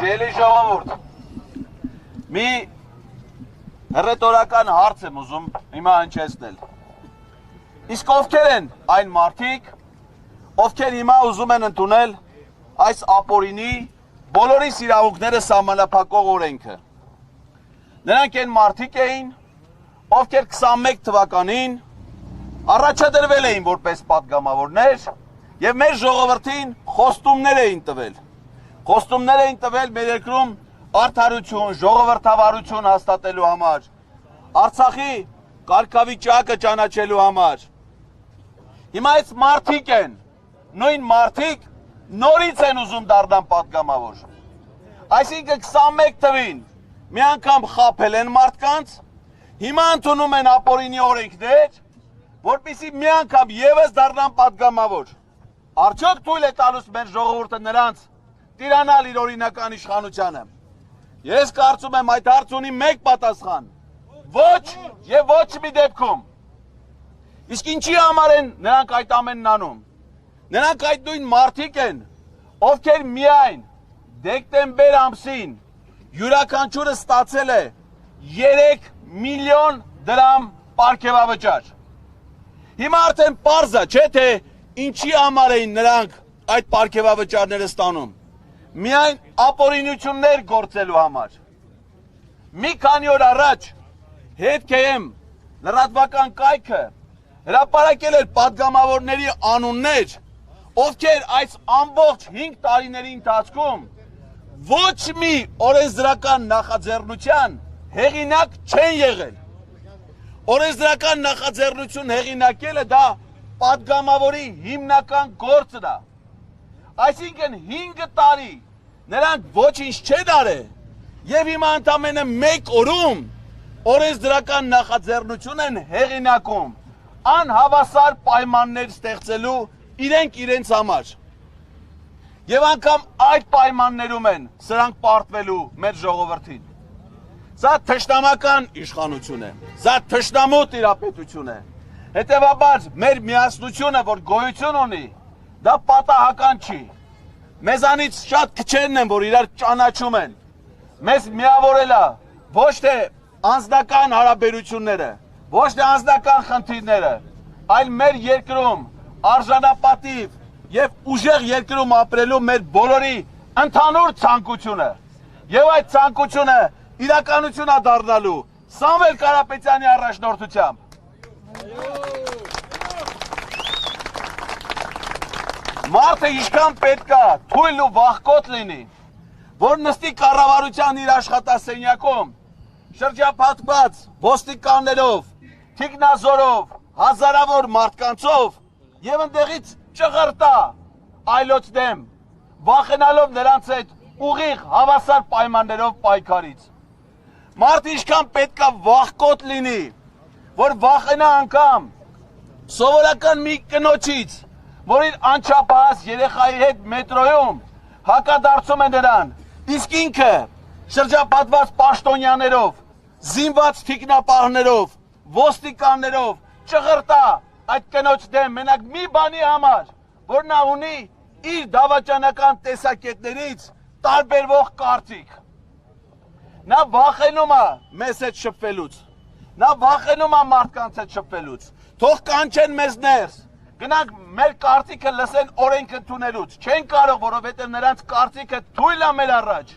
Սիրելի ժողովուրդ, մի հռետորական հարց եմ ուզում հիմա հնչեցնել։ Իսկ ովքեր են այն մարդիկ, ովքեր հիմա ուզում են ընդունել այս ապօրինի բոլորի իրավունքները սահմանափակող օրենքը։ Նրանք այն մարդիկ էին, ովքեր 21 թվականին առաջադրվել էին որպես պատգամավորներ եւ մեր ժողովրդին խոստումներ էին տվել։ Խոստումներ էին տվել մեր երկրում արդարություն, ժողովրդավարություն հաստատելու համար, Արցախի կարգավիճակը ճանաչելու համար։ Հիմա այս մարդիկ են, նույն մարդիկ նորից են ուզում դառնան պատգամավոր։ Այսինքն 21 թվին մի անգամ խաբել են մարդկանց, հիմա ընդունում են ապօրինի օրենքներ, որպեսզի մի անգամ եւս դառնան պատգամավոր։ Արդյոք թույլ է տալուս մեր ժողովուրդը նրանց տիրանալ իր օրինական իշխանությանը։ Ես կարծում եմ այդ հարցը ունի մեկ պատասխան. ոչ եւ ոչ մի դեպքում։ Իսկ ինչի համար են նրանք այդ ամենն անում։ Նրանք այդ նույն մարդիկ են, ովքեր միայն դեկտեմբեր ամսին յուրաքանչյուրը ստացել է 3 միլիոն դրամ պարգևավճար։ Հիմա արդեն պարզ է, չէ՞ թե ինչի համար էին նրանք այդ պարգևավճարները ստանում։ Միայն ապօրինություններ գործելու համար։ Մի քանի օր առաջ HTM լրատվական կայքը հրապարակել էր պատգամավորների անուններ, ովքեր այս ամբողջ 5 տարիների ընթացքում ոչ մի օրենսդրական նախաձեռնության հեղինակ չեն եղել։ Օրենսդրական նախաձեռնություն հեղինակելը դա պատգամավորի հիմնական գործն է։ Այսինքն 5 տարի նրանք ոչինչ չեն արել եւ հիմա ընդամենը 1 օրում օրենսդրական նախաձեռնություն են հեղինակում անհավասար պայմաններ ստեղծելու իրենց համար։ Եվ անգամ այդ պայմաններում են սրանք պարտվելու մեր ժողովրդին։ Սա թշնամական իշխանություն է, սա թշնամու տիրապետություն է։ Հետևաբար մեր միասնությունը, որ գոյություն ունի, դա պատահական չի։ Մեզանից շատ քչերն են, որ իրար ճանաչում են։ Մեզ միավորել է ոչ թե անձնական հարաբերությունները, ոչ թե անձնական խնդիրները, այլ մեր երկրում արժանապատիվ եւ ուժեղ երկրում ապրելու մեր բոլորի ընդհանուր ցանկությունը։ Եվ այդ ցանկությունը իրականություն է դառնալու Սամվել Կարապետյանի առաջնորդությամբ։ Մարդը ինչքան պետք է թույլ ու վախկոտ լինի, որ նստի կառավարության իր աշխատասենյակում, շրջափակված ոստիկաններով, թիկնազորով, հազարավոր մարդկանցով եւ ընդեղից ճղրտա այլոց դեմ, վախենալով նրանց հետ ուղիղ հավասար պայմաններով պայքարից։ Մարդը ինչքան պետք է վախկոտ լինի, որ վախենա անգամ սովորական մի կնոջից, որ իր անչափահաս երեխայի հետ մետրոյում հակադարձում է նրան, իսկ ինքը շրջապատված պաշտոնյաներով, զինված թիկնապահներով, ոստիկաններով ճղրտա այդ կնոջ դեմ մենակ մի բանի համար, որ նա ունի իր դավաճանական տեսակետներից տարբերվող կարծիք։ Նա վախենում է մեզ հետ շփվելուց, նա վախենում է մարդկանց հետ շփվելուց, թող կանչեն մեզ ներս, գնանք մեր կարծիքը լսեն օրենք ընդունելուց, չեն կարող, որովհետև նրանց կարծիքը թույլ է մեր առաջ,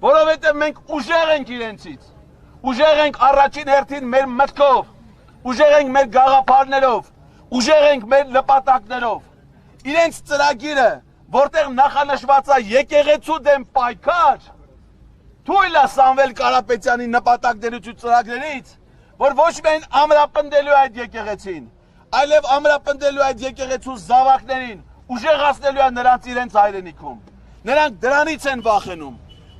որովհետև մենք ուժեղ ենք իրենցից, ուժեղ ենք առաջին հերթին մեր մտքով, ուժեղ ենք մեր գաղափարներով, ուժեղ ենք մեր նպատակներով, իրենց ծրագիրը, որտեղ նախանշված է եկեղեցու դեմ պայքար, թույլ է Սամվել Կարապետյանի նպատակներից ու ծրագրերից, որ ոչ միայն ամրապնդելու այդ եկեղեցին, այլև ամրապնդելու այդ եկեղեցու զավակներին, ուժեղացնելու է նրանց իրենց հայրենիքում։ Նրանք դրանից են վախենում,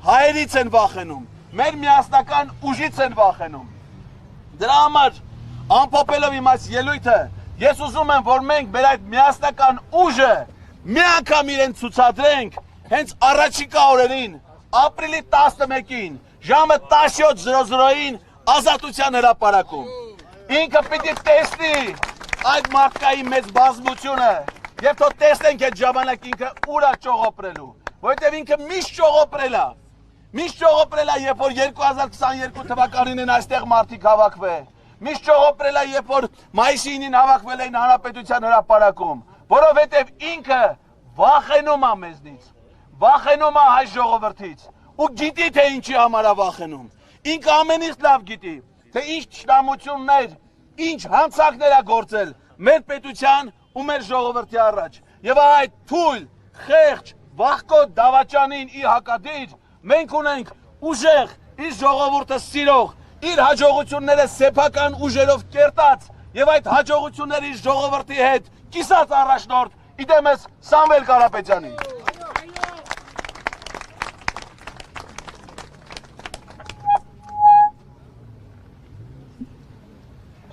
հայերից են վախենում, մեր միասնական ուժից են վախենում։ Դրա համար ամփոփելով իմ այս ելույթը, ես ուզում եմ, որ մենք մեր այդ միասնական ուժը մի անգամ իրեն ցուցադրենք հենց առաջիկա օրերին, ապրիլի 11-ին, ժամը 17:00-ին Ազատության հրապարակում։ Ինքը պիտի տեսնի այդ մարդկային մեծ բազմությունը եւ թող տեսնենք այդ ժամանակ ինքը ուր է ճողոպրելու։ որովհետև ինքը միշտ ճողոպրել է։ Միշտ ճողոպրել է, երբ որ 2022 թվականին են այստեղ մարդիկ հավաքվել։ Միշտ ճողոպրել է, երբ որ մայիսի 9-ին հավաքվել էին Հանրապետության հրապարակում, որովհետև ինքը վախենում է մեզնից, վախենում է հայ ժողովրդից ու գիտի, թե ինչի համար է վախենում։ Ինքը ամենից լավ գիտի, թե ինչ թշնամություններ, ինչ հանցանքներ է գործել մեր պետության ու մեր ժողովրդի առաջ։ Եվ այդ թույլ, խեղճ, վախկոտ դավաճանին իր հակադիր մենք ունենք ուժեղ, իր ժողովուրդը սիրող, իր հաջողությունները սեփական ուժերով կերտած եւ այդ հաջողությունները իր ժողովրդի հետ կիսած առաջնորդ իդեմս Սամվել Կարապետյանին։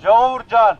Ժողովուրդ ջան,